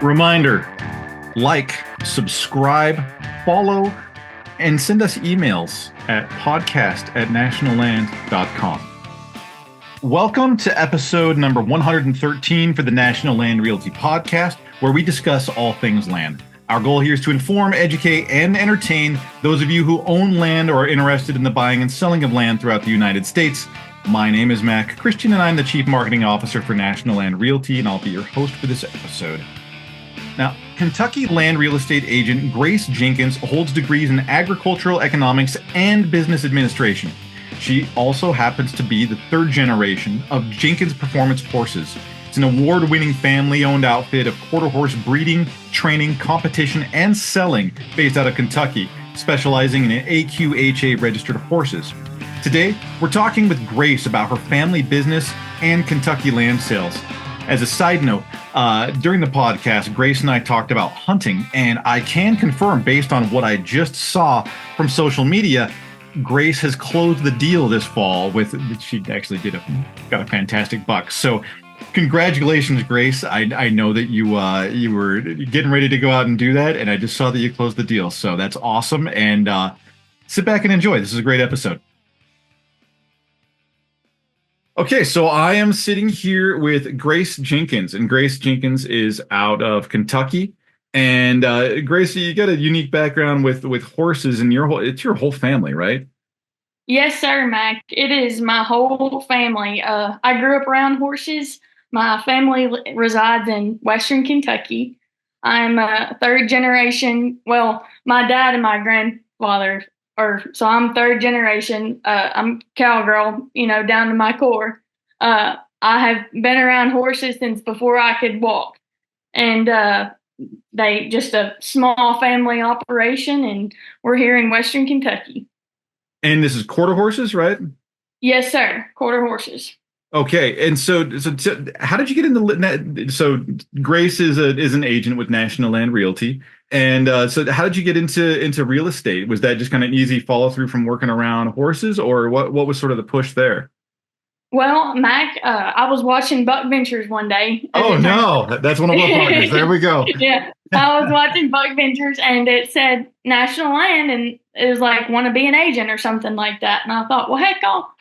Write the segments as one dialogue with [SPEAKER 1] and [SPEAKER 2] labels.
[SPEAKER 1] Reminder, like, subscribe, follow, and send us emails at podcast@nationalland.com. Welcome to episode number 113 for the National Land Realty Podcast, where we discuss all things land. Our goal here is to inform, educate, and entertain those of you who own land or are interested in the buying and selling of land throughout the United States. My name is Mac Christian, and I'm the Chief Marketing Officer for National Land Realty, and I'll be your host for this episode. Now, Kentucky land real estate agent Grace Jenkins holds degrees in agricultural economics and business administration. She also happens to be the third generation of Jenkins Performance Horses. It's an award-winning family-owned outfit of quarterhorse breeding, training, competition, and selling based out of Kentucky, specializing in AQHA-registered horses. Today, we're talking with Grace about her family business and Kentucky land sales. As a side note, during the podcast, Grace and I talked about hunting, and I can confirm, based on what I just saw from social media, Grace has closed the deal this fall she actually got a fantastic buck. So congratulations, Grace. I know that you were getting ready to go out and do that, and I just saw that you closed the deal. So that's awesome. And sit back and enjoy. This is a great episode. Okay, so I am sitting here with Grace Jenkins, and Grace Jenkins is out of Kentucky. And Grace, you got a unique background with horses, and it's your whole family, right?
[SPEAKER 2] Yes, sir, Mac. It is my whole family. I grew up around horses. My family resides in Western Kentucky. I'm a third generation. Well, my dad and my grandfather so I'm third generation. I'm cowgirl, down to my core. I have been around horses since before I could walk. And they just a small family operation, and we're here in Western Kentucky.
[SPEAKER 1] And this is quarter horses, right?
[SPEAKER 2] Yes, sir. Quarter horses.
[SPEAKER 1] Okay, and so how did you get into? So Grace is an agent with National Land Realty, and so how did you get into real estate? Was that just kind of easy follow through from working around horses, or what was sort of the push there?
[SPEAKER 2] Well, Mac, I was watching Buck Ventures one day.
[SPEAKER 1] Oh no, that's one of our partners. There we go.
[SPEAKER 2] Yeah, I was watching Buck Ventures, and it said National Land, and it was like, want to be an agent or something like that. And I thought, well, heck, I'll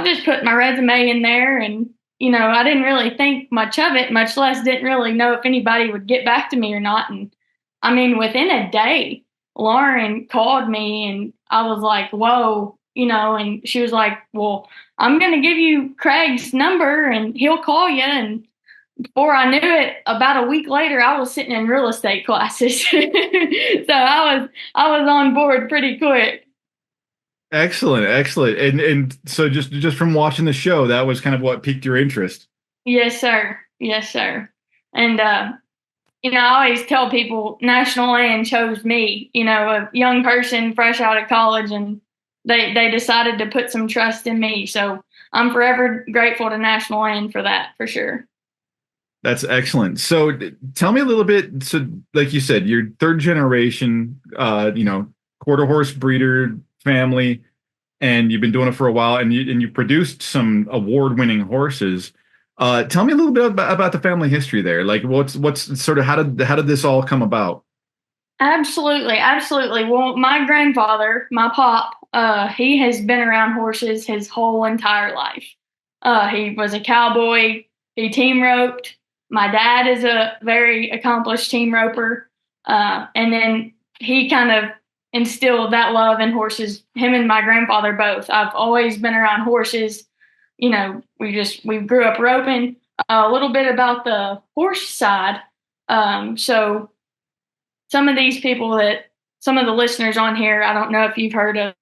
[SPEAKER 2] just put my resume in there. And, I didn't really think much of it, much less didn't really know if anybody would get back to me or not. And I mean, within a day, Lauren called me, and I was like, whoa, and she was like, well, I'm going to give you Craig's number and he'll call you. And before I knew it, about a week later, I was sitting in real estate classes. So I was on board pretty quick.
[SPEAKER 1] Excellent. And so just from watching the show, that was kind of what piqued your interest.
[SPEAKER 2] Yes, sir. And I always tell people National Land chose me, a young person fresh out of college, and they decided to put some trust in me. So I'm forever grateful to National Land for that, for sure.
[SPEAKER 1] That's excellent. So tell me a little bit. So like you said, you're third generation, quarter horse breeder family, and you've been doing it for a while, and you produced some award-winning horses. Tell me a little bit about the family history there. Like what's sort of how did this all come about?
[SPEAKER 2] Absolutely. Well, my grandfather, my pop, he has been around horses his whole entire life. He was a cowboy. He team roped. My dad is a very accomplished team roper. And then he kind of instilled that love in horses, him and my grandfather both. I've always been around horses. We grew up roping. A little bit about the horse side. So some of the listeners on here, I don't know if you've heard of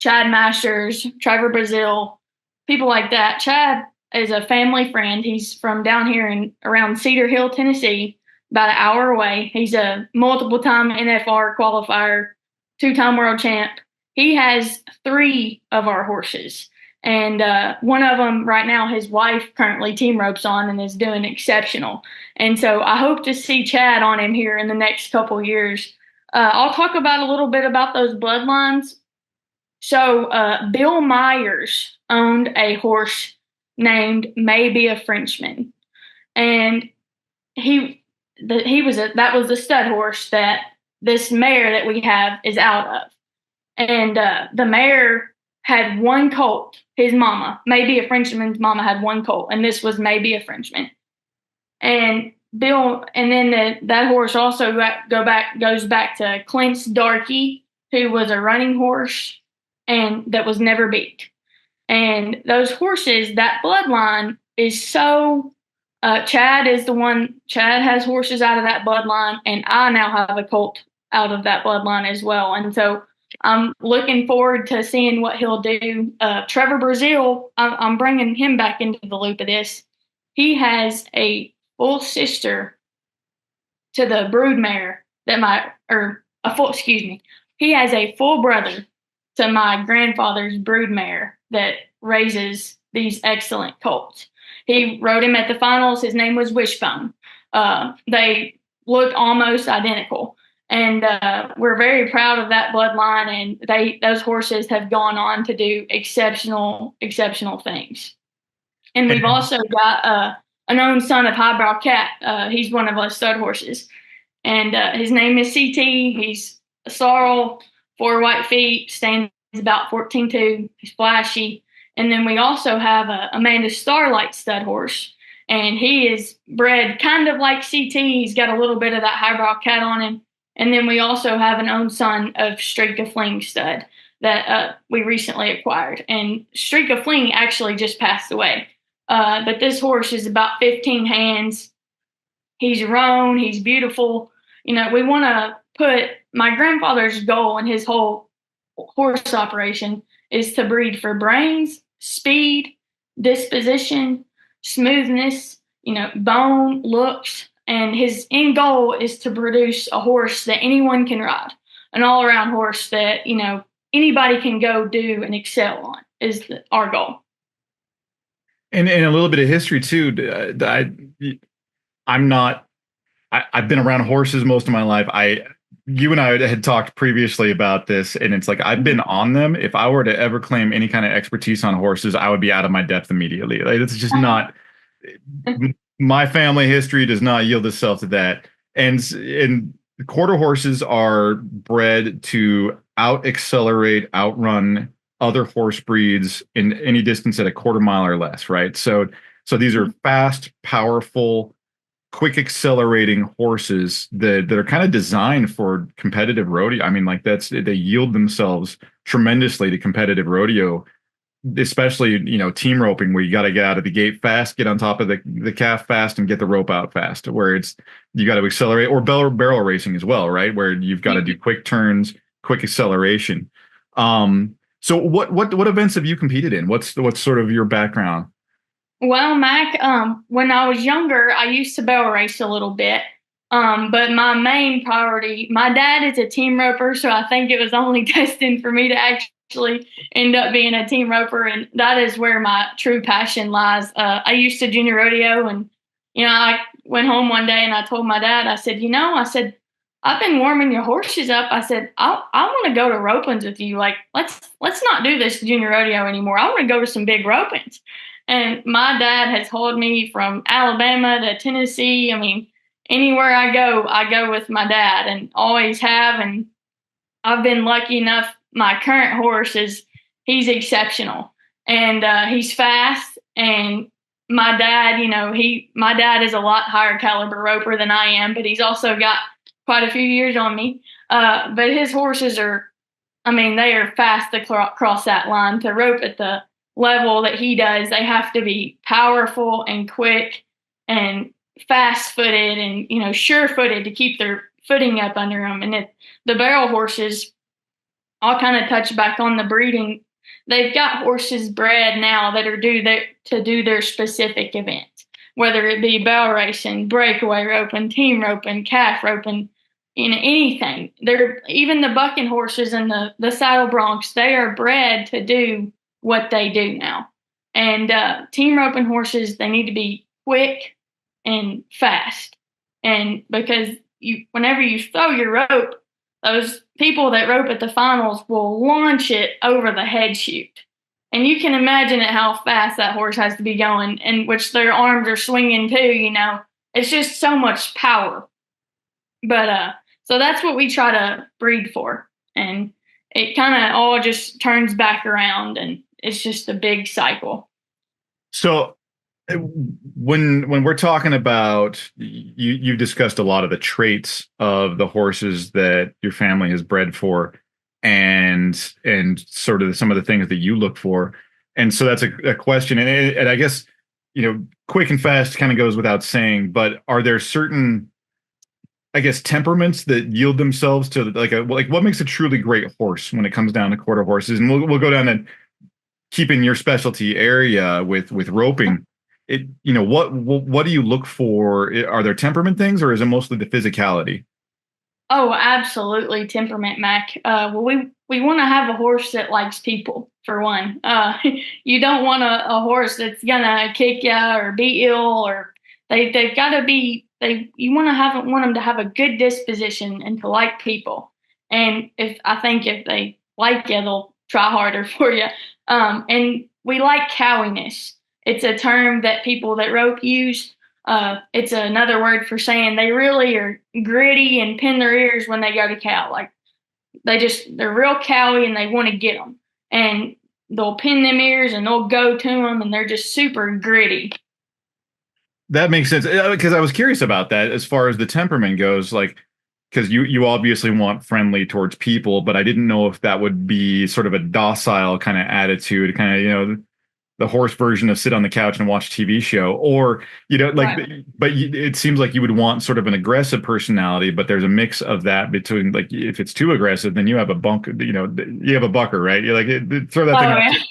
[SPEAKER 2] Chad Masters, Trevor Brazil, people like that. Chad is a family friend. He's from down here around Cedar Hill, Tennessee, about an hour away. He's a multiple-time NFR qualifier, 2-time world champ. He has 3 of our horses. And one of them right now, his wife currently team ropes on and is doing exceptional. And so I hope to see Chad on him here in the next couple years. I'll talk about a little bit about those bloodlines. So Bill Myers owned a horse named Maybe a Frenchman. And he that was the stud horse that this mare that we have is out of. And the mare had one colt. His mama, maybe a Frenchman's mama, had one colt, and this was maybe a Frenchman. And Bill, and then that horse also goes back to Clint's Darky, who was a running horse and that was never beat. And those horses, that bloodline is so. Chad has horses out of that bloodline, and I now have a colt out of that bloodline as well. And so I'm looking forward to seeing what he'll do. Trevor Brazil, I'm bringing him back into the loop of this. He has a full sister to the broodmare he has a full brother to my grandfather's broodmare that raises these excellent colts. He rode him at the finals. His name was Wishbone. They looked almost identical. And we're very proud of that bloodline, and those horses have gone on to do exceptional things. And we've also got an own son of Highbrow Cat. He's one of our stud horses. And his name is CT. He's a sorrel, 4 white feet, stands about 14'2". He's flashy. And then we also have Amanda Starlight stud horse. And he is bred kind of like CT. He's got a little bit of that Highbrow Cat on him. And then we also have an own son of Streak of Fling stud that we recently acquired. And Streak of Fling actually just passed away. But this horse is about 15 hands. He's roan. He's beautiful. We want to put my grandfather's goal in his whole horse operation is to breed for brains, speed, disposition, smoothness, bone, looks. And his end goal is to produce a horse that anyone can ride, an all-around horse that, anybody can go do and excel on is our goal.
[SPEAKER 1] And a little bit of history too. I've been around horses most of my life. You and I had talked previously about this, and it's like I've been on them. If I were to ever claim any kind of expertise on horses, I would be out of my depth immediately. Like, it's just not. My family history does not yield itself to that. And quarter horses are bred to out-accelerate, outrun other horse breeds in any distance at a quarter mile or less, right? So these are fast, powerful, quick accelerating horses that are kind of designed for competitive rodeo. I mean, like they yield themselves tremendously to competitive rodeo, especially, team roping, where you got to get out of the gate fast, get on top of the calf fast, and get the rope out fast, where you got to accelerate, or barrel racing as well, right? Where you've got to do quick turns, quick acceleration. So what events have you competed in? What's sort of your background?
[SPEAKER 2] Well, Mac, when I was younger, I used to barrel race a little bit. But my main priority, my dad is a team roper, so I think it was only destined for me to actually end up being a team roper, and that is where my true passion lies. I used to junior rodeo, and I went home one day and I told my dad, I said, I've been warming your horses up. I said, I want to go to ropings with you. Like, let's not do this junior rodeo anymore. I want to go to some big ropings. And my dad has hauled me from Alabama to Tennessee. I mean, anywhere I go with my dad, and always have. And I've been lucky enough. My current horse he's exceptional, and he's fast. And my dad, my dad is a lot higher caliber roper than I am, but he's also got quite a few years on me. But his horses they are fast to cross that line. To rope at the level that he does, they have to be powerful and quick and fast-footed and, sure-footed to keep their footing up under them. And the barrel horses, I'll kind of touch back on the breeding. They've got horses bred now that are to do their specific event, whether it be barrel racing, breakaway roping, team roping, calf roping, anything. Even the bucking horses and the saddle broncs, they are bred to do what they do now. And team roping horses, they need to be quick and fast. And because whenever you throw your rope, those people that rope at the finals will launch it over the head chute. And you can imagine how fast that horse has to be going, and which their arms are swinging too, it's just so much power. But so that's what we try to breed for, and it kind of all just turns back around, and it's just a big cycle.
[SPEAKER 1] So when we're talking about you discussed a lot of the traits of the horses that your family has bred for, and sort of some of the things that you look for. And so that's a question, and I guess, quick and fast kind of goes without saying, but are there certain, I guess, temperaments that yield themselves to like what makes a truly great horse when it comes down to quarter horses? And we'll go down and keep in your specialty area with roping. What do you look for? Are there temperament things, or is it mostly the physicality?
[SPEAKER 2] Oh, absolutely, temperament, Mac. Well, we want to have a horse that likes people, for one. You don't want a horse that's gonna kick you or be ill, or they've got to be you want them to have a good disposition and to like people. And if they like you, they'll try harder for you. And we like cowiness. It's a term that people that rope use. It's another word for saying they really are gritty and pin their ears when they go to cow. Like they're real cowy and they want to get them. And they'll pin them ears and they'll go to them, and they're just super gritty.
[SPEAKER 1] That makes sense, because I was curious about that as far as the temperament goes, like, because you obviously want friendly towards people, but I didn't know if that would be sort of a docile kind of attitude, kind of, the horse version of sit on the couch and watch a TV show, or, like,
[SPEAKER 2] Right.
[SPEAKER 1] but it seems like you would want sort of an aggressive personality, but there's a mix of that between, like, if it's too aggressive, then you have a you have a bucker, right? You're like, throw that thing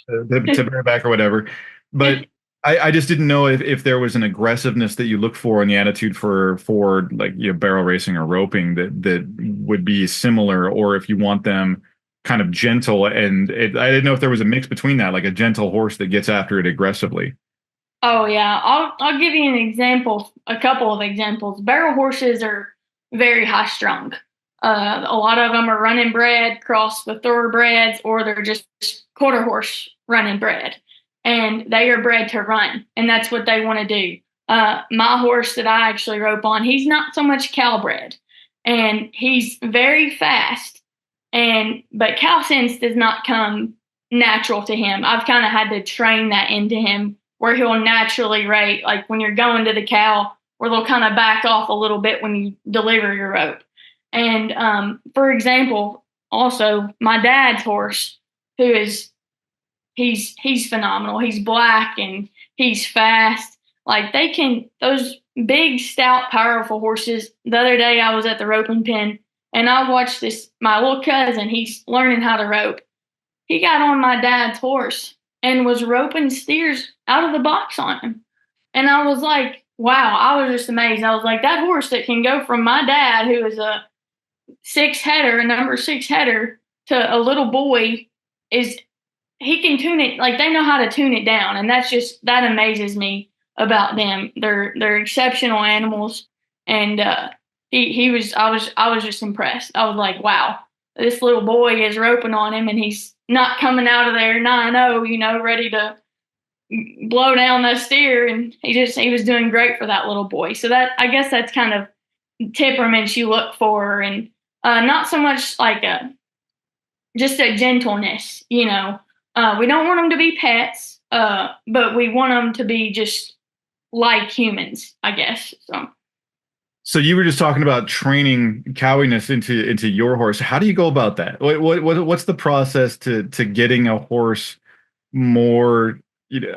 [SPEAKER 2] Oh
[SPEAKER 1] out
[SPEAKER 2] yeah.
[SPEAKER 1] to bareback or whatever. But I just didn't know if there was an aggressiveness that you look for in the attitude for like, barrel racing or roping that would be similar, or if you want them kind of gentle. And I didn't know if there was a mix between that, like a gentle horse that gets after it aggressively.
[SPEAKER 2] Oh yeah, I'll give you an example, a couple of examples. Barrel horses are very high strung. A lot of them are running bred crossed with thoroughbreds, or they're just quarter horse running bred, and they are bred to run, and that's what they want to do. My horse that I actually rope on, he's not so much cow bred, and he's very fast, but cow sense does not come natural to him. I've kind of had to train that into him where he'll naturally rate, like when you're going to the cow, where they'll kind of back off a little bit when you deliver your rope. And for example, also my dad's horse, who is he's phenomenal. He's black and he's fast. Like those big, stout, powerful horses. The other day I was at the roping pen and I watched my little cousin, he's learning how to rope. He got on my dad's horse and was roping steers out of the box on him. And I was like, wow, I was just amazed. I was like, that horse that can go from my dad, who is a number six header, to a little boy, he can tune it. Like, they know how to tune it down. And that amazes me about them. They're exceptional animals. And I was just impressed. I was like, wow, this little boy is roping on him and he's not coming out of there 9-0, ready to blow down that steer. And he was doing great for that little boy. So I guess that's kind of temperaments you look for, and not so much like just a gentleness, we don't want them to be pets, but we want them to be just like humans, I guess.
[SPEAKER 1] So you were just talking about training cowiness into your horse. How do you go about that? What's the process to getting a horse more,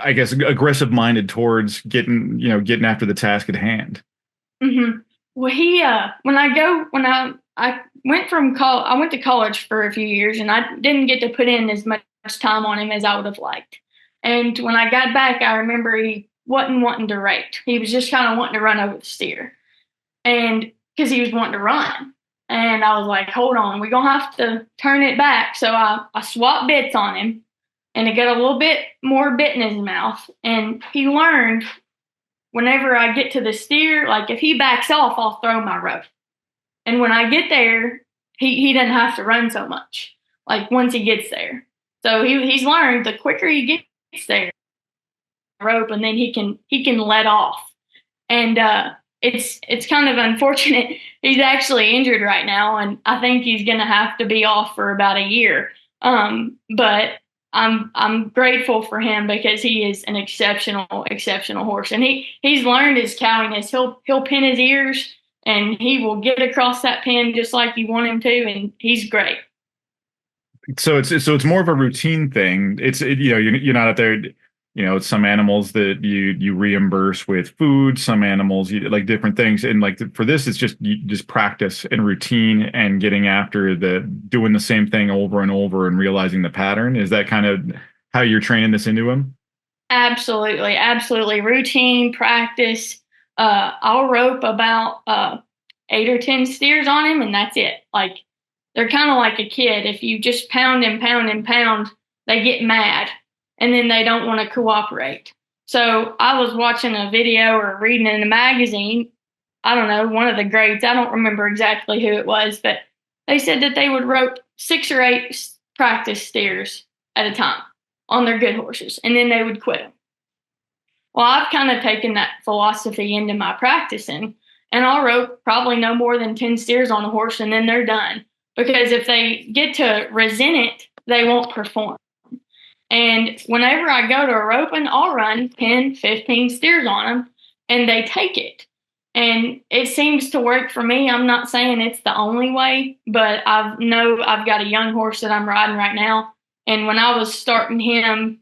[SPEAKER 1] I guess, aggressive minded towards getting after the task at hand?
[SPEAKER 2] Mm-hmm. Well, I went to college for a few years, and I didn't get to put in as much time on him as I would have liked. And when I got back, I remember he wasn't wanting to rate. He was just kind of wanting to run over the steer. And because he was wanting to run. And I was like, hold on, we're going to have to turn it back. So I swapped bits on him, and it got a little bit more bit in his mouth. And he learned, whenever I get to the steer, like if he backs off, I'll throw my rope. And when I get there, he doesn't have to run so much, like once he gets there. So he's learned the quicker he gets there, rope, and then he can let off. And it's kind of unfortunate. He's actually injured right now, and I think he's going to have to be off for about a year. But I'm grateful for him because he is an exceptional horse, and he's learned his cowiness. He'll pin his ears, and he will get across that pin just like you want him to, and he's great.
[SPEAKER 1] So it's more of a routine thing. You're not out there. Some animals that you reimburse with food, some animals you like different things, and like for this, it's just practice and routine and getting after doing the same thing over and over and realizing the pattern. Is that kind of how you're training this into him?
[SPEAKER 2] Absolutely. Routine practice. I'll rope about 8 or 10 steers on him, and that's it. Like they're kind of like a kid. If you just pound and pound and pound, they get mad and then they don't want to cooperate. So I was watching a video or reading in a magazine. I don't know, one of the greats. I don't remember exactly who it was, but they said that they would rope 6 or 8 practice steers at a time on their good horses, and then they would quit them. Well, I've kind of taken that philosophy into my practicing, and I'll rope probably no more than 10 steers on a horse, and then they're done. Because if they get to resent it, they won't perform. And whenever I go to a roping, I'll run 10, 15 steers on them, and they take it. And it seems to work for me. I'm not saying it's the only way, but I've got a young horse that I'm riding right now. And when I was starting him,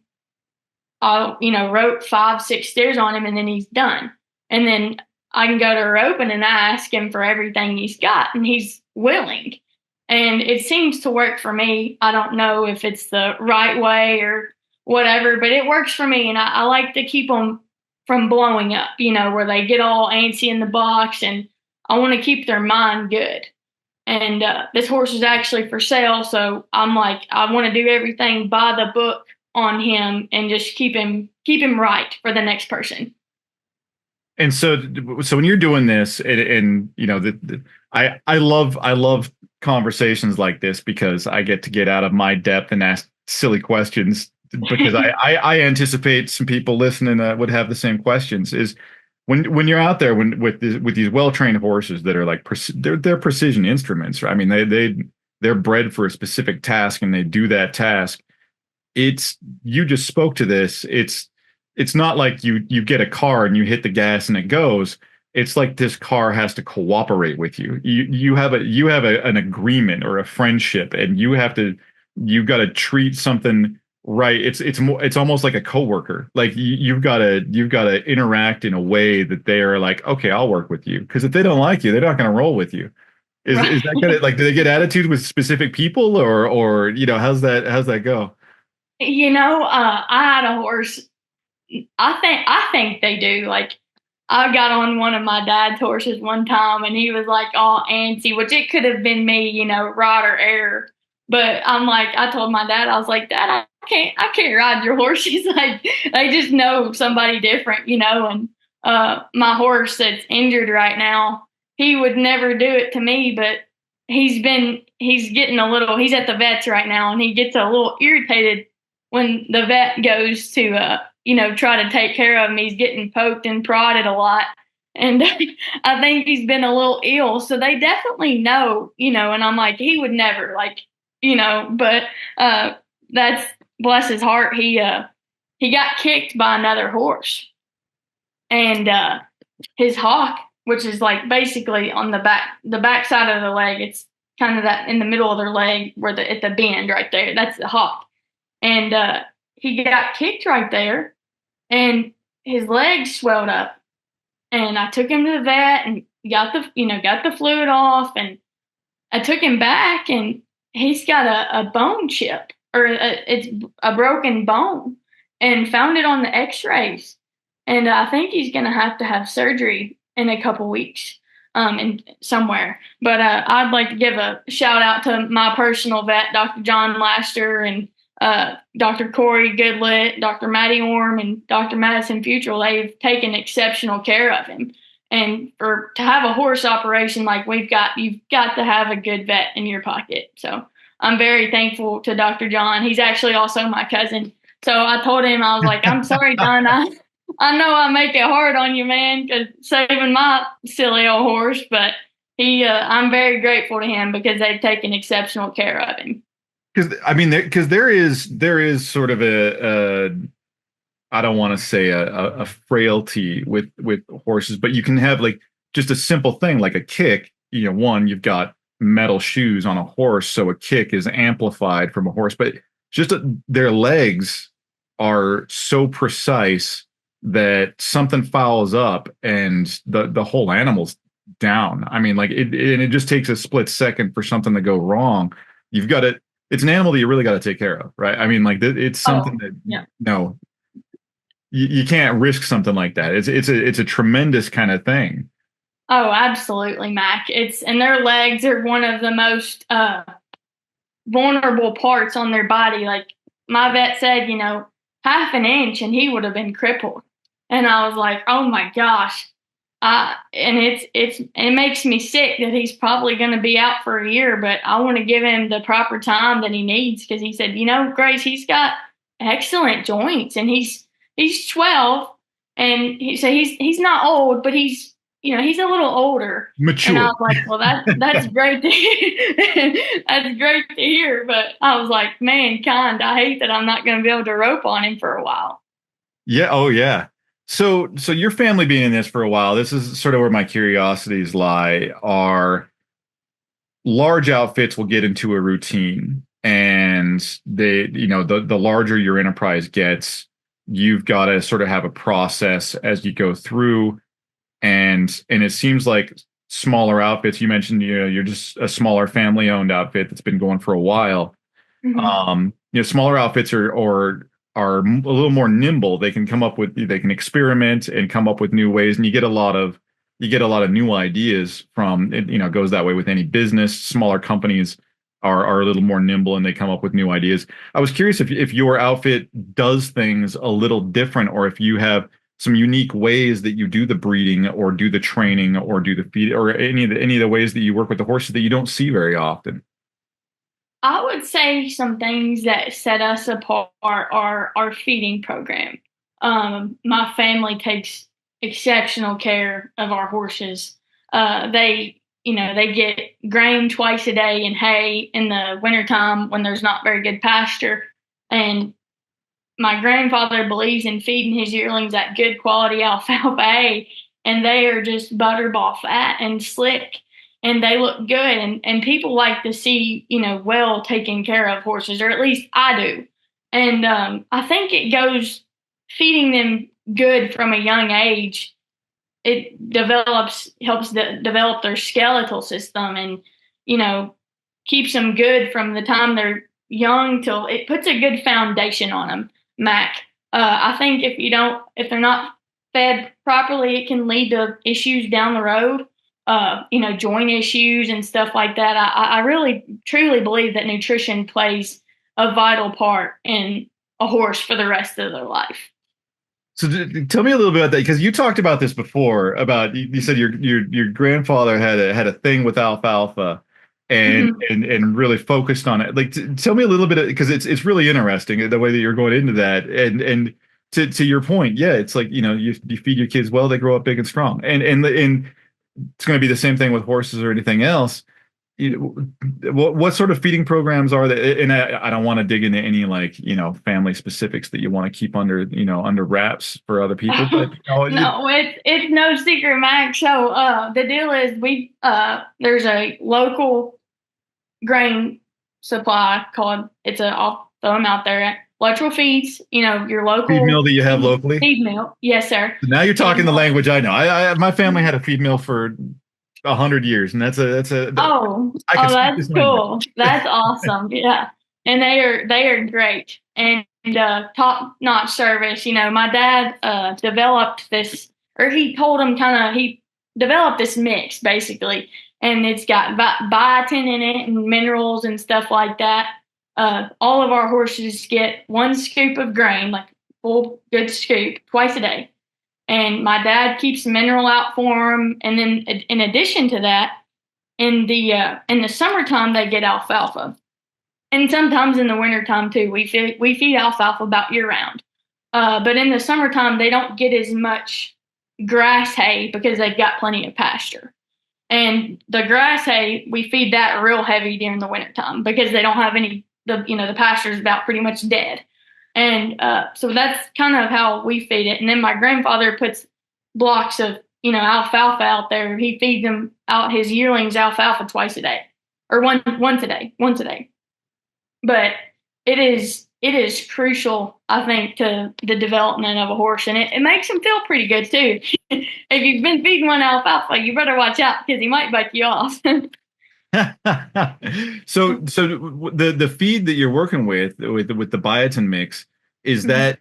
[SPEAKER 2] I'll, rope 5, 6 steers on him, and then he's done. And then I can go to a roping and I ask him for everything he's got, and he's willing. And it seems to work for me. I don't know if it's the right way or whatever, but it works for me. And I like to keep them from blowing up, where they get all antsy in the box. And I want to keep their mind good. And this horse is actually for sale. So I'm like, I want to do everything by the book on him and just keep him right for the next person.
[SPEAKER 1] And so when you're doing this, I love conversations like this because I get out of my depth and ask silly questions because I anticipate some people listening would have the same questions. Is when you're out there with these well-trained horses that are like they're precision instruments, right? I mean they're bred for a specific task and they do that task. You just spoke to this. It's not like you get a car and you hit the gas and it goes. It's like this car has to cooperate with you. You have an agreement or a friendship, and you've got to treat something right. It's almost like a coworker. Like you've got to interact in a way that they are like, okay, I'll work with you. Because if they don't like you, they're not going to roll with you. Is that kind of like, do they get attitude with specific people or how's that go?
[SPEAKER 2] I had a horse. I think they do. Like I got on one of my dad's horses one time and he was like all antsy, which it could have been me, rod or error. But I'm like, I told my dad, I was like, Dad, I can't ride your horse. He's like, they just know somebody different, and my horse that's injured right now, he would never do it to me, but he's at the vet's right now and he gets a little irritated when the vet goes to try to take care of him. He's getting poked and prodded a lot. And I think he's been a little ill. So they definitely know, and I'm like, he would never but that's bless his heart. He got kicked by another horse and his hock, which is like basically on the back side of the leg. It's kind of that in the middle of their leg where at the bend right there, that's the hock. And he got kicked right there, and his legs swelled up. And I took him to the vet and got the fluid off, and I took him back, and he's got a bone chip, or it's a broken bone, and found it on the X-rays. And I think he's going to have surgery in a couple weeks, and somewhere. But I'd like to give a shout out to my personal vet, Dr. John Laster, and Dr. Corey Goodlet, Dr. Matty Orm, and Dr. Madison Futrell. They've taken exceptional care of him. And to have a horse operation like we've got, you've got to have a good vet in your pocket. So I'm very thankful to Dr. John. He's actually also my cousin. So I told him, I was like, I'm sorry, John. I know I make it hard on you, man, 'cause saving my silly old horse, but I'm very grateful to him because they've taken exceptional care of him.
[SPEAKER 1] Because I mean, because there is sort of a I don't want to say a frailty with horses, but you can have like just a simple thing like a kick. One, you've got metal shoes on a horse, so a kick is amplified from a horse, but just their legs are so precise that something fouls up and the whole animal's down. I mean, like it just takes a split second for something to go wrong. You've got to. It's an animal that you really got to take care of, right? I mean, like it's something
[SPEAKER 2] Oh,
[SPEAKER 1] that
[SPEAKER 2] yeah.
[SPEAKER 1] no, you can't risk something like that. It's a tremendous kind of thing.
[SPEAKER 2] Oh, absolutely, Mac. And their legs are one of the most vulnerable parts on their body. Like my vet said, half an inch and he would have been crippled. And I was like, oh my gosh. And it makes me sick that he's probably going to be out for a year, but I want to give him the proper time that he needs because he said, Grace, he's got excellent joints and he's 12 and he's not old, but he's a little older. And I
[SPEAKER 1] Mature.
[SPEAKER 2] was like, well, that's great to hear. That's great to hear. But I was like, mankind, I hate that I'm not going to be able to rope on him for a while.
[SPEAKER 1] Yeah. Oh, yeah. So your family being in this for a while, this is sort of where my curiosities lie. Are large outfits will get into a routine, and the larger your enterprise gets, you've got to sort of have a process as you go through. And it seems like smaller outfits, you mentioned, you're just a smaller family owned outfit that's been going for a while.
[SPEAKER 2] Mm-hmm.
[SPEAKER 1] Smaller outfits are a little more nimble. They can experiment and come up with new ways, and you get a lot of new ideas from it. Goes that way with any business. Smaller companies are a little more nimble and they come up with new ideas. I was curious if your outfit does things a little different, or if you have some unique ways that you do the breeding or do the training or do the feed, or any of the ways that you work with the horses that you don't see very often.
[SPEAKER 2] I would say some things that set us apart are our feeding program. My family takes exceptional care of our horses. They get grain twice a day and hay in the wintertime when there's not very good pasture. And my grandfather believes in feeding his yearlings that good quality alfalfa hay, and they are just butterball fat and slick, and they look good. And people like to see, well taken care of horses, or at least I do. And I think it goes feeding them good from a young age. It helps develop their skeletal system, and keeps them good from the time they're young till it puts a good foundation on them. Mac. I think if they're not fed properly, it can lead to issues down the road. Joint issues and stuff like that. I really truly believe that nutrition plays a vital part in a horse for the rest of their life.
[SPEAKER 1] So tell me a little bit about that, because you talked about this before. About you said your grandfather had a thing with alfalfa, and
[SPEAKER 2] Mm-hmm.
[SPEAKER 1] and really focused on it. Like, tell me a little bit, because it's really interesting the way that you're going into that. And to your point, yeah, it's like, you feed your kids well, they grow up big and strong. And it's going to be the same thing with horses or anything else. What sort of feeding programs are there? And I don't want to dig into any, like, family specifics that you want to keep under wraps for other people, but
[SPEAKER 2] No, it's no secret, Mac. So the deal is there's a local grain supply called I'll throw them out there. Electrical Feeds, your
[SPEAKER 1] feed mill
[SPEAKER 2] local
[SPEAKER 1] that you have locally.
[SPEAKER 2] feed mill. Yes, sir.
[SPEAKER 1] Now you're talking
[SPEAKER 2] And
[SPEAKER 1] the language I know. My family had a feed mill for 100 years, and I can speak
[SPEAKER 2] that's
[SPEAKER 1] this language.
[SPEAKER 2] cool. That's awesome. Yeah, and they are great and top notch service. My dad developed this, or he told him he developed this mix basically, and it's got biotin in it and minerals and stuff like that. All of our horses get one scoop of grain, like full good scoop, twice a day. And my dad keeps mineral out for them. And then in addition to that, in the summertime they get alfalfa, and sometimes in the wintertime too. We feed alfalfa about year round. But in the summertime, they don't get as much grass hay because they've got plenty of pasture. And the grass hay, we feed that real heavy during the wintertime because they don't have the pasture is about pretty much dead. And so that's kind of how we feed it. And then my grandfather puts blocks of, alfalfa out there. He feeds them out his yearlings alfalfa twice a day, or once a day. But it is crucial, I think, to the development of a horse, and it makes them feel pretty good too. If you've been feeding one alfalfa, you better watch out because he might bite you off.
[SPEAKER 1] So the feed that you're working with the biotin mix, is that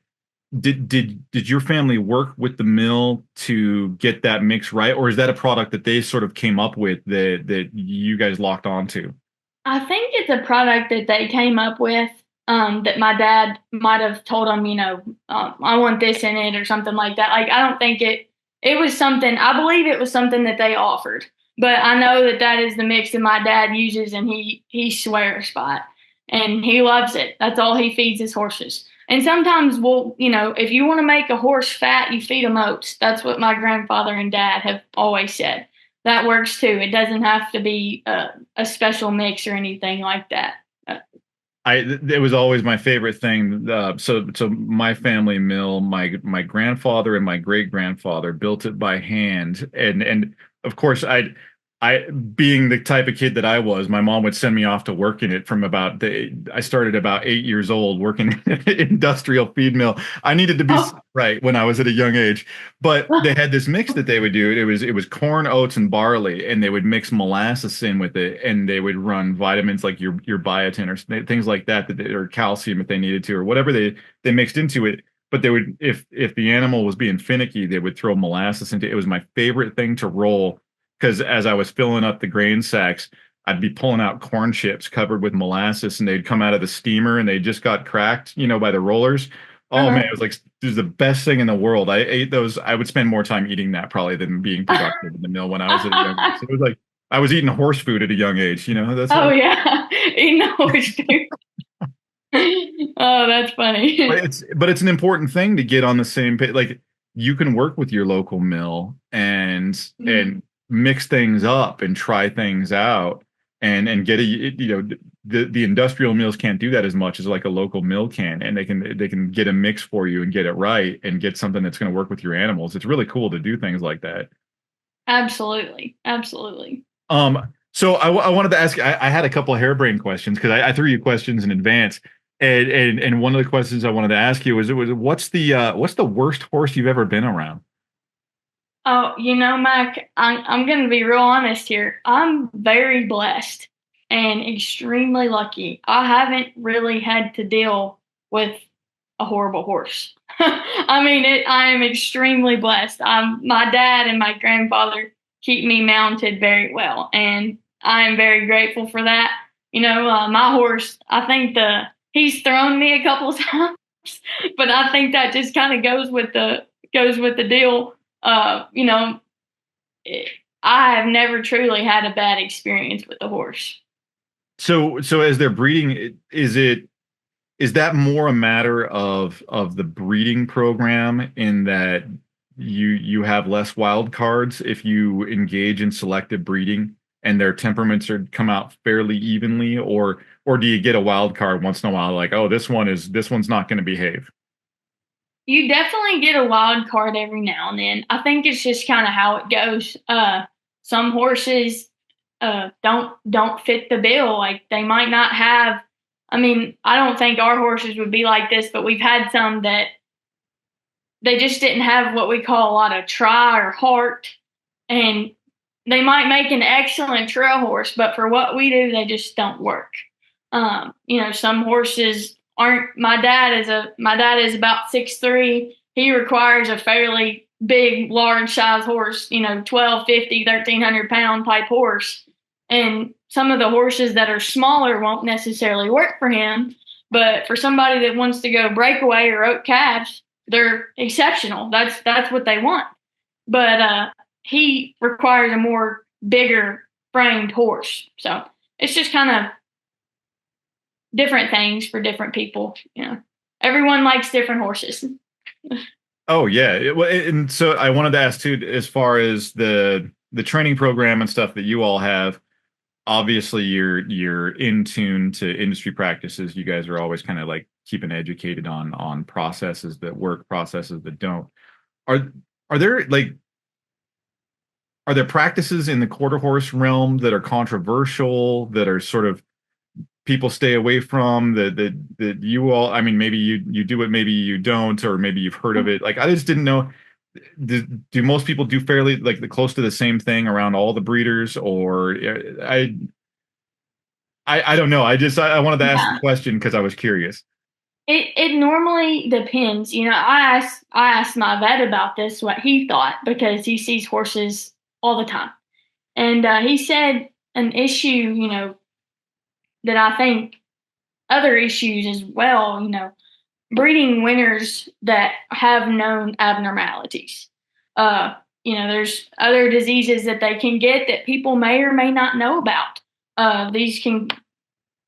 [SPEAKER 1] did your family work with the mill to get that mix right, or is that a product that they sort of came up with that you guys locked onto?
[SPEAKER 2] I think it's a product that they came up with, that my dad might have told them, I want this in it or something like that. Like, I don't think it was something, I believe it was something that they offered. But I know that is the mix that my dad uses, and he swears by it. And he loves it. That's all he feeds his horses. And sometimes if you want to make a horse fat, you feed them oats. That's what my grandfather and dad have always said. That works too. It doesn't have to be a special mix or anything like that.
[SPEAKER 1] It was always my favorite thing. So my family mill, my grandfather and my great grandfather built it by hand, and of course I being the type of kid that I was, my mom would send me off to work in it I started about 8 years old working in an industrial feed mill. I needed to be right when I was at a young age, but they had this mix that they would do. It was corn, oats, and barley, and they would mix molasses in with it, and they would run vitamins like your biotin or things like that, or calcium if they needed to, or whatever they mixed into it. But they would, if the animal was being finicky, they would throw molasses into it. It was my favorite thing to roll, because as I was filling up the grain sacks, I'd be pulling out corn chips covered with molasses, and they'd come out of the steamer, and they just got cracked, by the rollers. Oh man, it was the best thing in the world. I ate those. I would spend more time eating that probably than being productive in the mill when I was at a young age. So it was like I was eating horse food at a young age. That's
[SPEAKER 2] yeah, eating horse food. Oh, that's funny.
[SPEAKER 1] But it's an important thing to get on the same page. Like, you can work with your local mill and mix things up and try things out and get the industrial mills can't do that as much as like a local mill can, and they can get a mix for you and get it right and get something that's going to work with your animals. It's really cool to do things like that.
[SPEAKER 2] Absolutely.
[SPEAKER 1] So I wanted to ask, I had a couple of harebrained questions because I threw you questions in advance. And one of the questions I wanted to ask you was what's the worst horse you've ever been around?
[SPEAKER 2] Oh, Mike, I'm going to be real honest here. I'm very blessed and extremely lucky. I haven't really had to deal with a horrible horse. I mean, I am extremely blessed. My dad and my grandfather keep me mounted very well, and I am very grateful for that. My horse, I think he's thrown me a couple times, but I think that just kind of goes with the deal. I have never truly had a bad experience with the horse.
[SPEAKER 1] So as they're breeding, is that more a matter of the breeding program, in that you have less wild cards if you engage in selective breeding and their temperaments come out fairly evenly, or do you get a wild card once in a while, like, oh, this one's not going to behave?
[SPEAKER 2] You definitely get a wild card every now and then. I think it's just kind of how it goes. Some horses don't fit the bill. Like, they might not have. I mean, I don't think our horses would be like this, but we've had some that they just didn't have what we call a lot of try or heart, and they might make an excellent trail horse, but for what we do, they just don't work. Some horses aren't. My dad is about 6'3". He requires a fairly big, large size horse, 1,250, 1,300 pound type horse. And some of the horses that are smaller won't necessarily work for him. But for somebody that wants to go breakaway or oat calves, they're exceptional. That's what they want. But he requires a more bigger framed horse. So it's just kind of different things for different people. Everyone likes different horses.
[SPEAKER 1] Oh yeah. And so I wanted to ask too, as far as the training program and stuff that you all have, obviously you're in tune to industry practices. You guys are always kind of like keeping educated on processes that work, processes that don't. Are are there like are there practices in the quarter horse realm that are controversial, that are sort of people stay away from, that you all, I mean, maybe you do it, maybe you don't, or maybe you've heard of it. Like I just didn't know, do most people do fairly like the close to the same thing around all the breeders, or I don't know. I wanted to ask the
[SPEAKER 2] Yeah.
[SPEAKER 1] question because I was curious.
[SPEAKER 2] It normally depends. I asked my vet about this, what he thought, because he sees horses all the time. And he said an issue, that I think other issues as well, breeding winners that have known abnormalities. Uh, there's other diseases that they can get that people may or may not know about. These can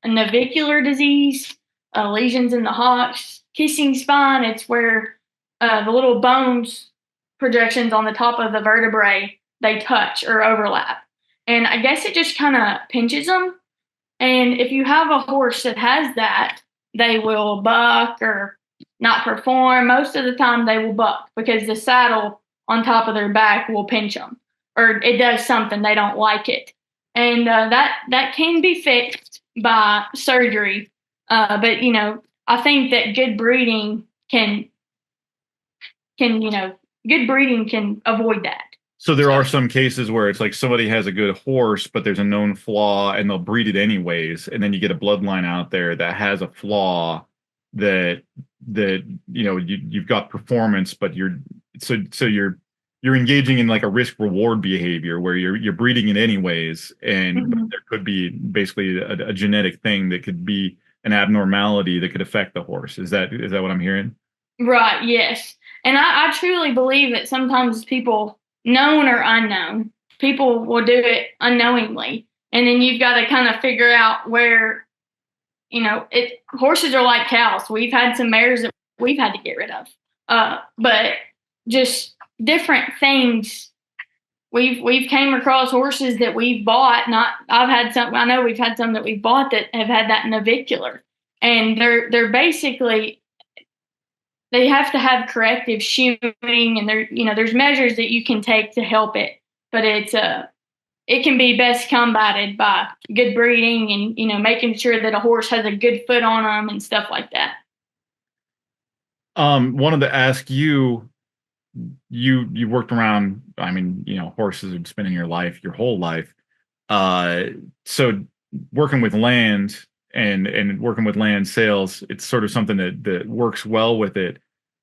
[SPEAKER 2] navicular disease, lesions in the hocks, kissing spine. It's where the little bones projections on the top of the vertebrae they touch or overlap, and I guess it just kind of pinches them. And if you have a horse that has that, they will buck or not perform. Most of the time, they will buck because the saddle on top of their back will pinch them, or it does something they don't like it, and that can be fixed by surgery. But I think that can good breeding can avoid that.
[SPEAKER 1] So there
[SPEAKER 2] So
[SPEAKER 1] are some cases where it's like somebody has a good horse, but there's a known flaw and they'll breed it anyways. And then you get a bloodline out there that has a flaw that you've got performance, but you're engaging in like a risk reward behavior where you're breeding it anyways. And
[SPEAKER 2] mhm.
[SPEAKER 1] there could be basically a genetic thing that could be an abnormality that could affect the horse. Is that what I'm hearing?
[SPEAKER 2] Right, yes. And I truly believe that sometimes people, known or unknown, people will do it unknowingly. And then you've got to kind of figure out where, horses are like cows. We've had some mares that we've had to get rid of. But just different things. We've came across horses that we've bought. Not I've had some. I know we've had some that we've bought that have had that navicular, and they're basically they have to have corrective shoeing, and there's measures that you can take to help it, but it can be best combated by good breeding and making sure that a horse has a good foot on them and stuff like that.
[SPEAKER 1] Wanted to ask you, you worked around, I mean, horses have been in your life, your whole life. Uh, so working with land and working with land sales, it's sort of something that works well with it.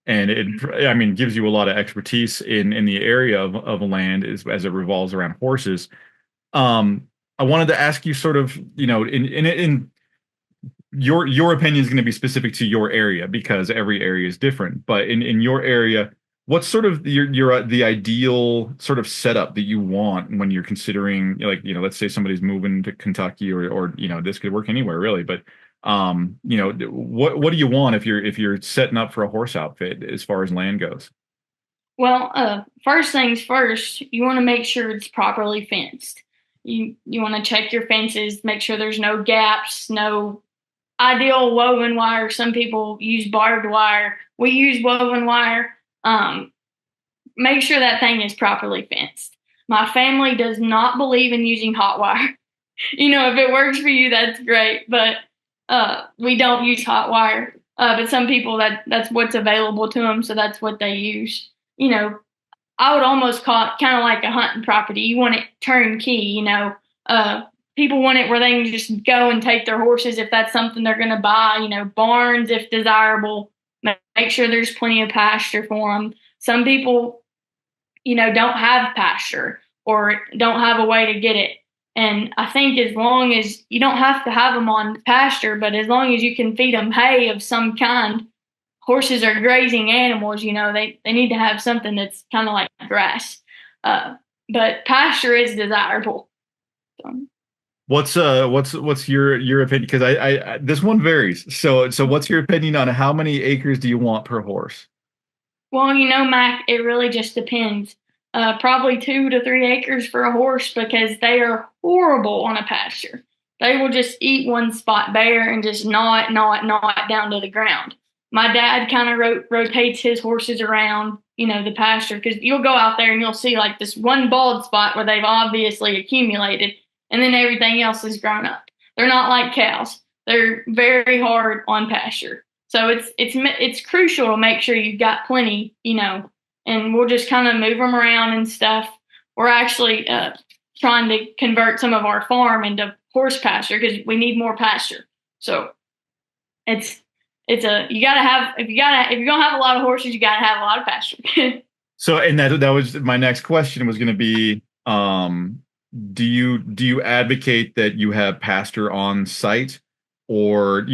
[SPEAKER 1] And I mean, gives you a lot of expertise in the area of land as it revolves around horses. I wanted to ask you sort of, in your opinion is going to be specific to your area because every area is different. But in your area, what's sort of your the ideal sort of setup that you want when you're considering, like, let's say somebody's moving to Kentucky, or this could work anywhere really, but what do you want if you're setting up for a horse outfit as far as land goes?
[SPEAKER 2] Well, first things first, you want to make sure it's properly fenced. You want to check your fences, make sure there's no gaps, no ideal woven wire. Some people use barbed wire. We use woven wire. Make sure that thing is properly fenced. My family does not believe in using hot wire. If it works for you, that's great. But we don't use hot wire. But some people that's what's available to them, so that's what they use. I would almost call it kind of like a hunting property. You want it turnkey. People want it where they can just go and take their horses if that's something they're going to buy. Barns if desirable. Make sure there's plenty of pasture for them. Some people, don't have pasture or don't have a way to get it. And I think as long as you don't have to have them on pasture, but as long as you can feed them hay of some kind, horses are grazing animals, they need to have something that's kind of like grass. But pasture is desirable. So,
[SPEAKER 1] What's your opinion? Because I this one varies. So what's your opinion on how many acres do you want per horse?
[SPEAKER 2] Well, Mac, it really just depends. Probably 2 to 3 acres for a horse because they are horrible on a pasture. They will just eat one spot bare and just gnaw it down to the ground. My dad kind of rotates his horses around, the pasture because you'll go out there and you'll see like this one bald spot where they've obviously accumulated, and then everything else is grown up. They're not like cows. They're very hard on pasture. So it's crucial to make sure you've got plenty, and we'll just kind of move them around and stuff. We're actually trying to convert some of our farm into horse pasture because we need more pasture. So you gotta have if you're gonna have a lot of horses, you gotta have a lot of pasture.
[SPEAKER 1] So, and that was my next question was going to be, do you advocate that you have pasture on site, or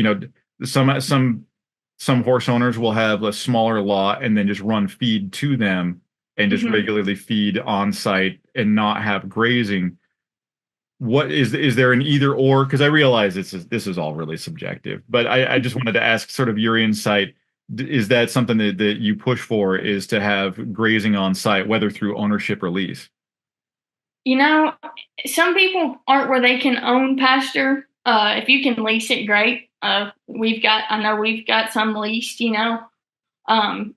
[SPEAKER 1] some horse owners will have a smaller lot and then just run feed to them and just regularly feed on site and not have grazing. What is there an either or? Because I realize this is all really subjective, but I just wanted to ask sort of your insight. Is that something that you push for, is to have grazing on site, whether through ownership or lease?
[SPEAKER 2] Some people aren't where they can own pasture. If you can lease it, great. I know we've got some leased, and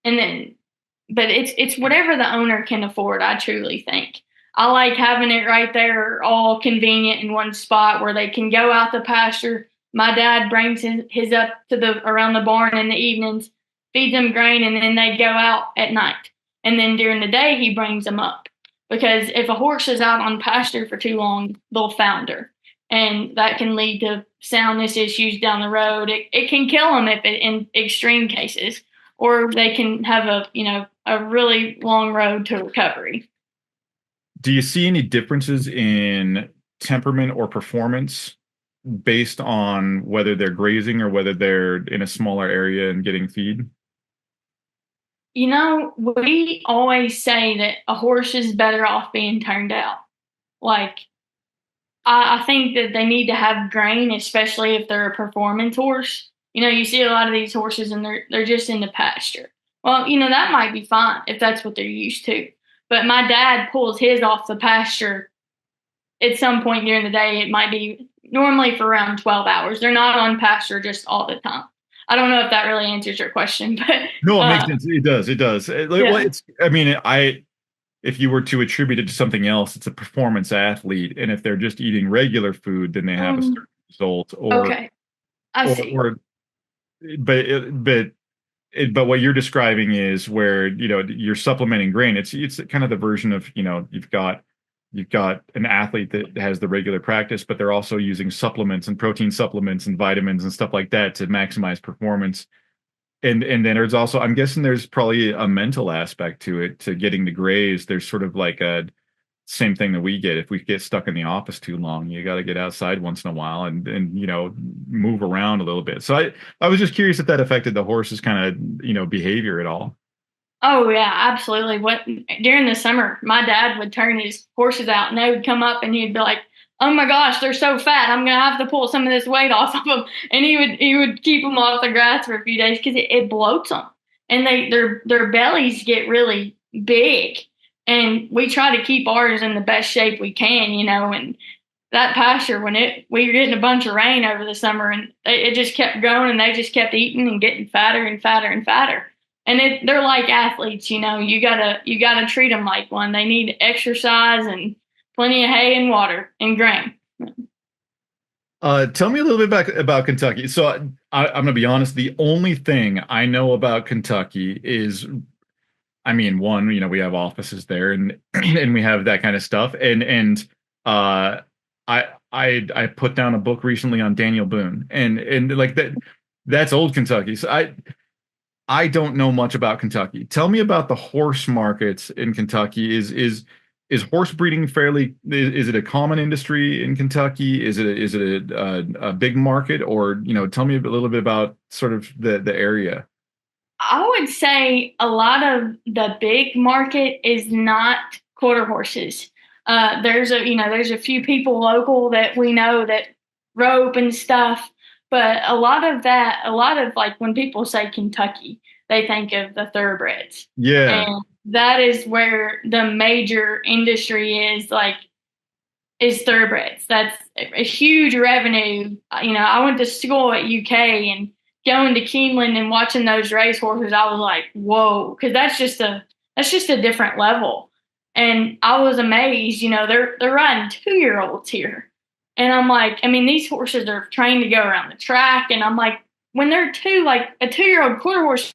[SPEAKER 2] then, but it's whatever the owner can afford. I truly think I like having it right there, all convenient in one spot where they can go out the pasture. My dad brings his up to around the barn in the evenings, feeds them grain, and then they go out at night. And then during the day, he brings them up because if a horse is out on pasture for too long, they'll founder. And that can lead to soundness issues down the road. It can kill them in extreme cases, or they can have a really long road to recovery.
[SPEAKER 1] Do you see any differences in temperament or performance based on whether they're grazing or whether they're in a smaller area and getting feed?
[SPEAKER 2] We always say that a horse is better off being turned out. Like, I think that they need to have grain, especially if they're a performance horse. You see a lot of these horses and they're just in the pasture. Well, that might be fine if that's what they're used to. But my dad pulls his off the pasture at some point during the day. It might be normally for around 12 hours. They're not on pasture just all the time. I don't know if that really answers your question, but
[SPEAKER 1] no, it makes sense. It does. It does.
[SPEAKER 2] Yeah.
[SPEAKER 1] If you were to attribute it to something else, it's a performance athlete, and if they're just eating regular food, then they have a certain result.
[SPEAKER 2] Okay, I see.
[SPEAKER 1] But what you're describing is where you're supplementing grain. It's kind of the version of you've got an athlete that has the regular practice, but they're also using supplements and protein supplements and vitamins and stuff like that to maximize performance. And then there's also, I'm guessing there's probably a mental aspect to it, to getting to graze. There's sort of like a same thing that we get. If we get stuck in the office too long, you got to get outside once in a while and move around a little bit. So I was just curious if that affected the horse's kind of, behavior at all.
[SPEAKER 2] Oh yeah, absolutely. During the summer, my dad would turn his horses out and they would come up and he'd be like, "Oh my gosh, they're so fat. I'm gonna have to pull some of this weight off of them." And he would keep them off the grass for a few days because it bloats them, and their bellies get really big. And we try to keep ours in the best shape we can, And that pasture, we were getting a bunch of rain over the summer, and it just kept going, and they just kept eating and getting fatter and fatter and fatter. And they're like athletes, You gotta treat them like one. They need exercise and plenty of hay and water and grain.
[SPEAKER 1] Tell me a little bit about Kentucky. So I'm going to be honest. The only thing I know about Kentucky is, one, we have offices there and and we have that kind of stuff. And I put down a book recently on Daniel Boone and like that's old Kentucky. So I don't know much about Kentucky. Tell me about the horse markets in Kentucky. Is horse breeding is it a common industry in Kentucky? Is it a big market, or tell me a little bit about sort of the area.
[SPEAKER 2] I would say a lot of the big market is not quarter horses. There's a few people local that we know that rope and stuff, but a lot of like when people say Kentucky, they think of the thoroughbreds.
[SPEAKER 1] Yeah.
[SPEAKER 2] And that is where the major industry is thoroughbreds. That's a huge revenue. I went to school at UK, and going to Keeneland and watching those race horses, I was like, whoa, because that's just a different level. And I was amazed. They're riding 2-year-olds here, and I'm like, I mean, these horses are trained to go around the track, and I'm like, when they're like a 2-year-old quarter horse,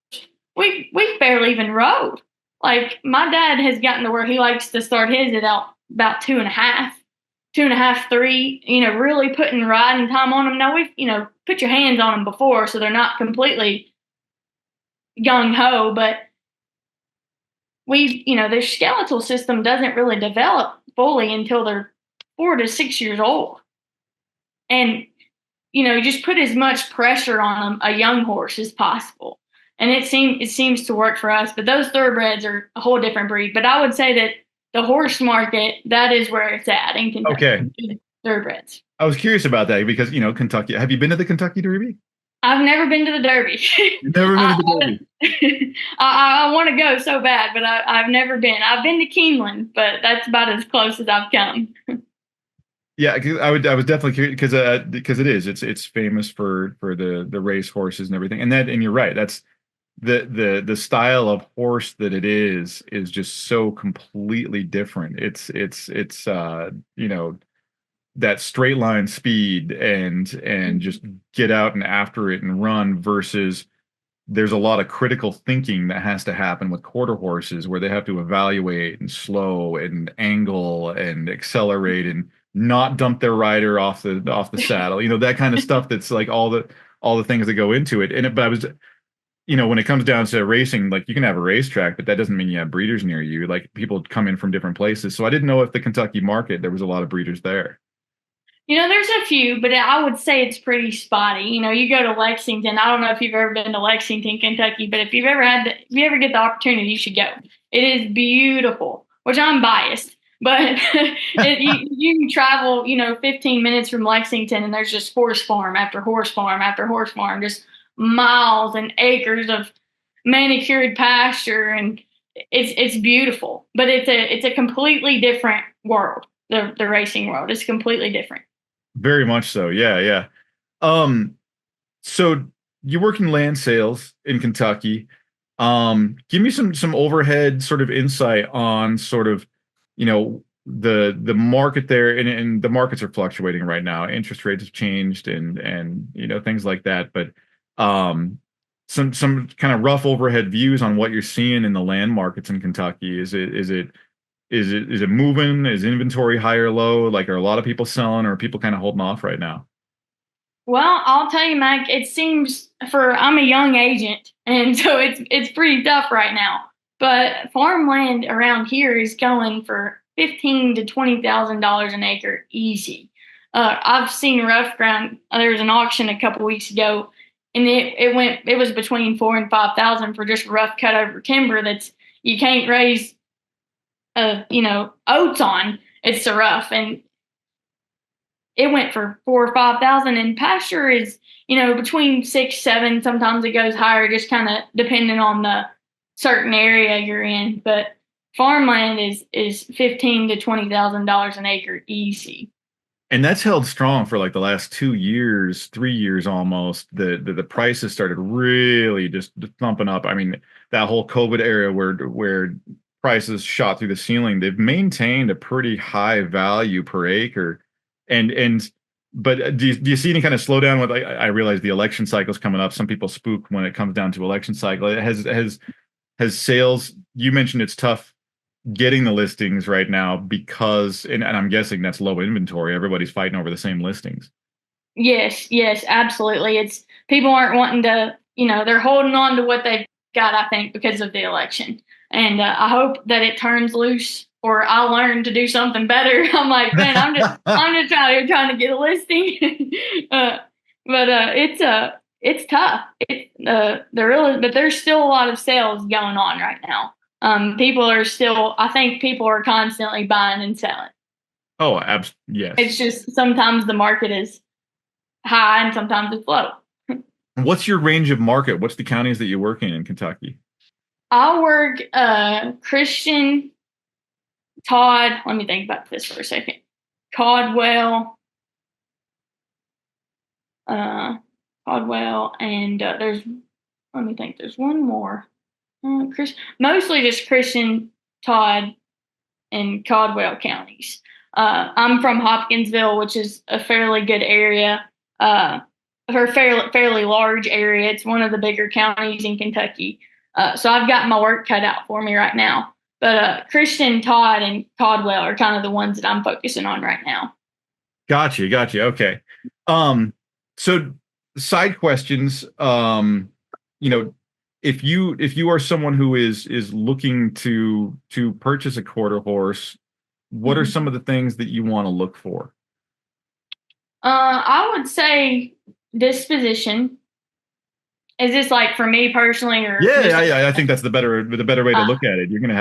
[SPEAKER 2] we barely even rode. Like, my dad has gotten to where he likes to start his at about 2.5, 3, really putting riding time on them. Now, we've, put your hands on them before, so they're not completely gung ho, but their skeletal system doesn't really develop fully until they're 4 to 6 years old. And, just put as much pressure on a young horse as possible. And it seems to work for us, but those thoroughbreds are a whole different breed. But I would say that the horse market, that is where it's at in Kentucky.
[SPEAKER 1] Okay.
[SPEAKER 2] Thoroughbreds.
[SPEAKER 1] I was curious about that because, Kentucky. Have you been to the Kentucky Derby?
[SPEAKER 2] I've never been to the Derby.
[SPEAKER 1] You've never been to the Derby?
[SPEAKER 2] I want to go so bad, but I've never been. I've been to Keeneland, but that's about as close as I've come.
[SPEAKER 1] Yeah, cause I was definitely curious because it's famous for the race horses and everything, and you're right. That's the style of horse that it is just so completely different. It's that straight line speed and just get out and after it and run versus there's a lot of critical thinking that has to happen with quarter horses where they have to evaluate and slow and angle and accelerate and not dump their rider off the saddle, that kind of stuff. That's like all the things that go into it. But I was, when it comes down to racing, like you can have a racetrack, but that doesn't mean you have breeders near you. Like people come in from different places. So I didn't know if the Kentucky market, there was a lot of breeders there.
[SPEAKER 2] There's a few, but I would say it's pretty spotty. You go to Lexington. I don't know if you've ever been to Lexington, Kentucky, but if you ever get the opportunity, you should go. It is beautiful, which I'm biased, but you can travel, 15 minutes from Lexington, and there's just horse farm after horse farm after horse farm, just miles and acres of manicured pasture, and it's beautiful. But it's a completely different world. The racing world is completely different.
[SPEAKER 1] Very much so. Yeah, yeah. So you work in land sales in Kentucky. Give me some overhead sort of insight on sort of, the market there, and the markets are fluctuating right now. Interest rates have changed and things like that. But some kind of rough overhead views on what you're seeing in the land markets in Kentucky. Is it moving? Is inventory high or low? Like, are a lot of people selling, or are people kind of holding off right now?
[SPEAKER 2] Well, I'll tell you, Mike, it seems I'm a young agent, and so it's pretty tough right now. But farmland around here is going for $15,000 to $20,000 an acre, easy. I've seen rough ground. There was an auction a couple weeks ago, and it was between $4,000 and $5,000 for just rough cut over timber that's you can't raise oats on. It's so rough, and it went for 4,000 or 5,000. And pasture is, between 6, 7. Sometimes it goes higher, just kind of depending on the certain area you're in. But farmland is $15,000 to $20,000 an acre, easy.
[SPEAKER 1] And that's held strong for like the last 2 years, 3 years almost. The prices started really just thumping up. I mean, that whole COVID era where prices shot through the ceiling, they've maintained a pretty high value per acre. But do you see any kind of slowdown with, I realize the election cycle is coming up. Some people spook when it comes down to election cycle. Has sales, you mentioned it's tough getting the listings right now because, and I'm guessing that's low inventory. Everybody's fighting over the same listings.
[SPEAKER 2] Yes, absolutely. It's people aren't wanting to, they're holding on to what they've got, I think, because of the election. And I hope that it turns loose, or I learn to do something better. I'm like, man, I'm just trying to get a listing. But it's tough. But there's still a lot of sales going on right now. I think people are constantly buying and selling.
[SPEAKER 1] Oh, yes.
[SPEAKER 2] It's just sometimes the market is high and sometimes it's low.
[SPEAKER 1] What's your range of market? What's the counties that you work in Kentucky?
[SPEAKER 2] I work Christian, Todd. Let me think about this for a second. Caldwell, and let me think. There's one more. Mostly just Christian, Todd, and Caldwell counties. I'm from Hopkinsville, which is a fairly good area, or fairly large area. It's one of the bigger counties in Kentucky. So I've got my work cut out for me right now. But Christian, Todd, and Caldwell are kind of the ones that I'm focusing on right now.
[SPEAKER 1] Gotcha. Okay. So side questions. If you are someone who is looking to purchase a quarter horse, what are some of the things that you want to look for?
[SPEAKER 2] I would say disposition. Is this like for me personally, or
[SPEAKER 1] I think that's the better way to look at it. You're gonna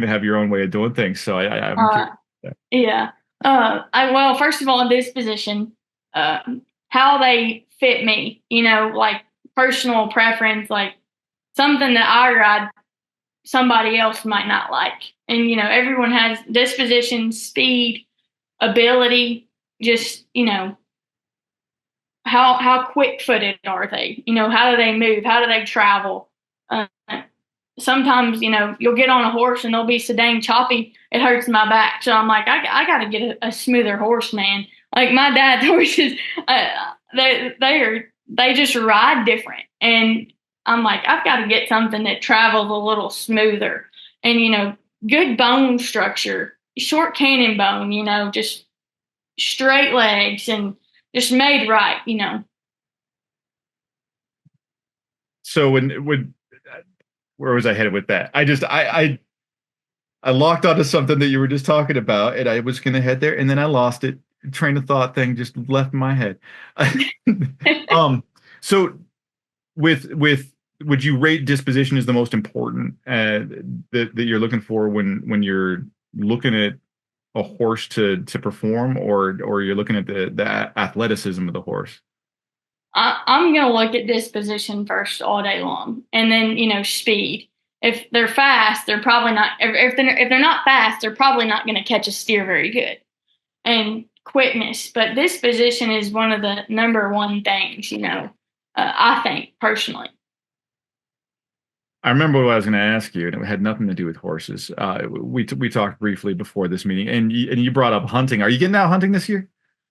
[SPEAKER 1] have your own way of doing things. So I'm curious.
[SPEAKER 2] Yeah. Well, first of all, disposition, how they fit me, like personal preference, like something that I ride somebody else might not like. And, everyone has disposition, speed, ability, just, how quick footed are they? How do they move? How do they travel? Sometimes, you'll get on a horse and they'll be so dang choppy, it hurts my back. So I'm like, I got to get a smoother horse, man. Like my dad's horses, they just ride different. And I'm like, I've got to get something that travels a little smoother and, good bone structure, short cannon bone, just straight legs and just made right.
[SPEAKER 1] So where was I headed with that? I locked onto something that you were just talking about, and I was going to head there, and then I lost it. Train of thought thing just left my head. So would you rate disposition as the most important that you're looking for when you're looking at a horse to perform, or you're looking at the athleticism of the horse?
[SPEAKER 2] I'm going to look at disposition first all day long, and then speed. If they're fast, they're probably not. If they're not fast, they're probably not going to catch a steer very good. And quickness, but disposition is one of the number one things. I think personally.
[SPEAKER 1] I remember what I was going to ask you, and it had nothing to do with horses. We talked briefly before this meeting, and you brought up hunting. Are you getting out hunting this year?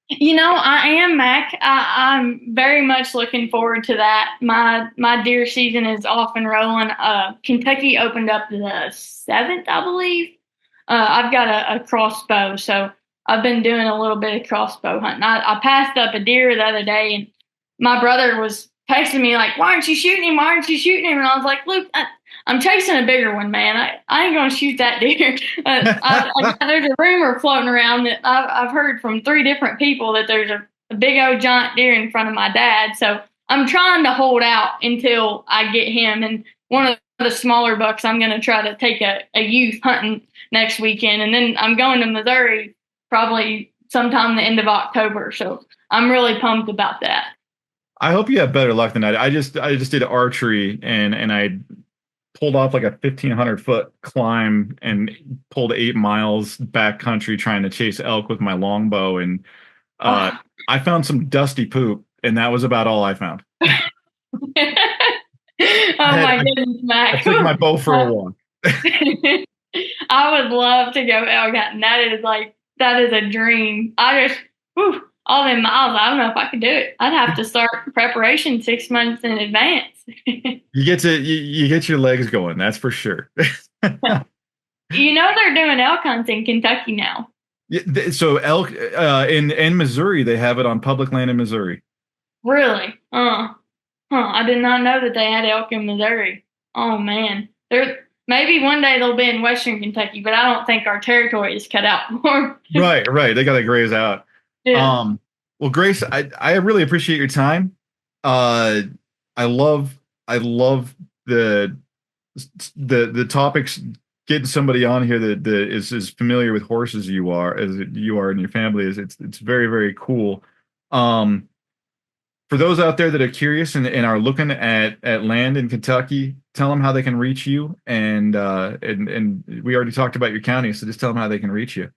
[SPEAKER 2] I am, Mac. I'm very much looking forward to that. My deer season is off and rolling. Kentucky opened up the 7th, I believe. I've got a crossbow, so I've been doing a little bit of crossbow hunting. I passed up a deer the other day, and my brother was texting me like, "Why aren't you shooting him? Why aren't you shooting him?" And I was like, "Luke, I'm chasing a bigger one, man. I ain't gonna shoot that deer." There's a rumor floating around that I've heard from 3 different people that there's a big old giant deer in front of my dad. So I'm trying to hold out until I get him. And one of the smaller bucks, I'm going to try to take a youth hunting next weekend. And then I'm going to Missouri probably sometime the end of October. So I'm really pumped about that.
[SPEAKER 1] I hope you have better luck than I just did archery and I pulled off like a 1,500-foot climb and pulled 8 miles backcountry trying to chase elk with my longbow. And I found some dusty poop, and that was about all I found.
[SPEAKER 2] My goodness, Mac.
[SPEAKER 1] I took my bow for a walk.
[SPEAKER 2] I would love to go elk hunting. That is a dream. All them miles, I don't know if I could do it. I'd have to start preparation 6 months in advance.
[SPEAKER 1] You get your legs going, that's for sure.
[SPEAKER 2] They're doing elk hunting in Kentucky now.
[SPEAKER 1] Yeah, so elk in Missouri, they have it on public land in Missouri.
[SPEAKER 2] Really? I did not know that they had elk in Missouri. Oh man, maybe one day they'll be in Western Kentucky, but I don't think our territory is cut out for them.
[SPEAKER 1] Right. They got to graze out.
[SPEAKER 2] Yeah.
[SPEAKER 1] Well, Grace, I really appreciate your time. I love the topics. Getting somebody on here that is as familiar with horses as you are in your family it's very, very cool. For those out there that are curious and are looking at land in Kentucky, tell them how they can reach you. And we already talked about your county, so just tell them how they can reach you.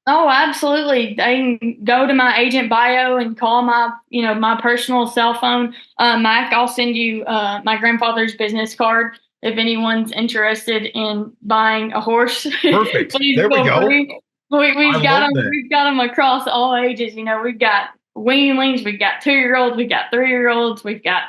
[SPEAKER 2] Oh, absolutely. They can go to my agent bio and call my personal cell phone. Mac, I'll send you my grandfather's business card if anyone's interested in buying a horse.
[SPEAKER 1] Perfect.
[SPEAKER 2] Please
[SPEAKER 1] there we go.
[SPEAKER 2] We've got them. We've got them across all ages. We've got weanlings, we've got 2-year-olds, we've got 3-year-olds, we've got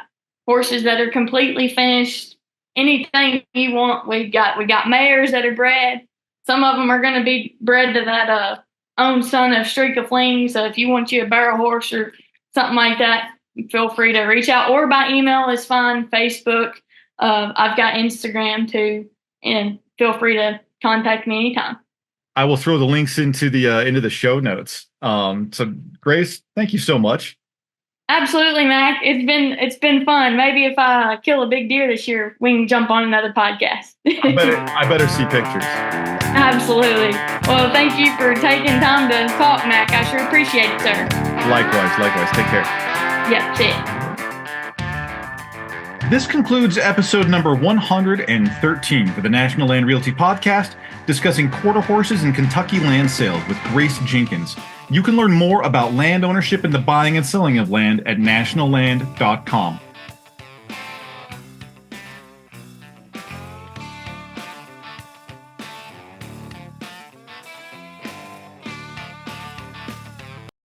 [SPEAKER 2] horses that are completely finished. Anything you want, we've got. We got mares that are bred. Some of them are going to be bred to that own son of Streak of Fling. So if you want you a barrel horse or something like that, feel free to reach out, or by email is fine. Facebook. I've got Instagram too, and feel free to contact me anytime.
[SPEAKER 1] I will throw the links into the show notes. So Grace, thank you so much.
[SPEAKER 2] Absolutely, Mac. It's been fun. Maybe if I kill a big deer this year, we can jump on another podcast.
[SPEAKER 1] I better see pictures.
[SPEAKER 2] Absolutely. Well, thank you for taking time to talk, Mac. I sure appreciate it, sir.
[SPEAKER 1] Likewise. Take care.
[SPEAKER 2] Yep, see it.
[SPEAKER 1] This concludes episode number 113 for the National Land Realty Podcast, discussing quarter horses and Kentucky land sales with Grace Jenkins. You can learn more about land ownership and the buying and selling of land at nationalland.com.